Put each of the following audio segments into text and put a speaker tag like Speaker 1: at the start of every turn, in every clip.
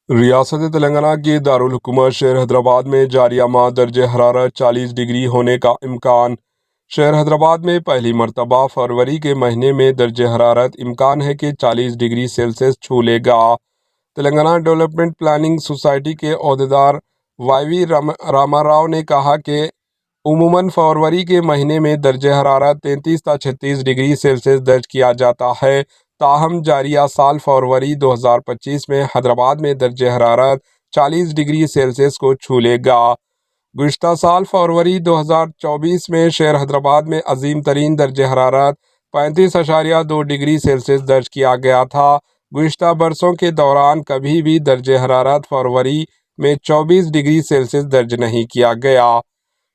Speaker 1: ریاست تلنگانہ کے دارالحکومت شہر حیدرآباد میں جاریہ ماہ درجہ حرارت 40 ڈگری ہونے کا امکان۔ شہر حیدرآباد میں پہلی مرتبہ فروری کے مہینے میں درجہ حرارت امکان ہے کہ 40 ڈگری سیلسیس چھو لے گا۔ تلنگانہ ڈیولپمنٹ پلاننگ سوسائٹی کے عہدیدار وائی راما راؤ نے کہا کہ عموماً فروری کے مہینے میں درجہ حرارت 33 تا 36 ڈگری سیلسیس درج کیا جاتا ہے، تاہم جاریہ سال فروری 2025 میں حیدرآباد میں درجہ حرارت 40 ڈگری سیلسیس کو چھو لے گا۔ گزشتہ سال فروری 2024 میں شہر حیدرآباد میں عظیم ترین درجہ حرارت 35.2 ڈگری سیلسیس درج کیا گیا تھا۔ گزشتہ برسوں کے دوران کبھی بھی درجہ حرارت فروری میں 24 ڈگری سیلسیس درج نہیں کیا گیا۔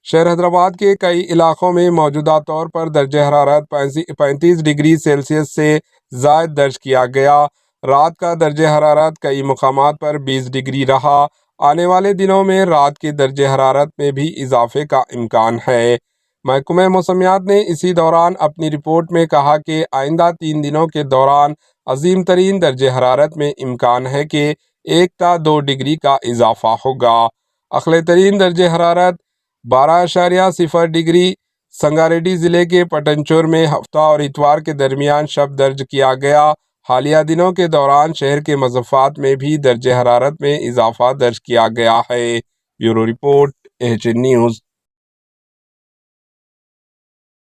Speaker 1: شہر حیدرآباد کے کئی علاقوں میں موجودہ طور پر درجہ حرارت 35 ڈگری سیلسیس سے زائد درج کیا گیا۔ رات کا درجہ حرارت کئی مقامات پر 20 ڈگری رہا۔ آنے والے دنوں میں رات کے درجہ حرارت میں بھی اضافے کا امکان ہے۔ محکمہ موسمیات نے اسی دوران اپنی رپورٹ میں کہا کہ آئندہ 3 دنوں کے دوران عظیم ترین درجہ حرارت میں امکان ہے کہ 1 تا 2 ڈگری کا اضافہ ہوگا۔ اقلی ترین درجہ حرارت 12.0 ڈگری سنگاریڈی ضلع کے پٹنچور میں ہفتہ اور اتوار کے درمیان شب درج کیا گیا۔ حالیہ دنوں کے دوران شہر کے مضافات میں بھی درجہ حرارت میں اضافہ درج کیا گیا ہے۔ Bureau report, AHN news.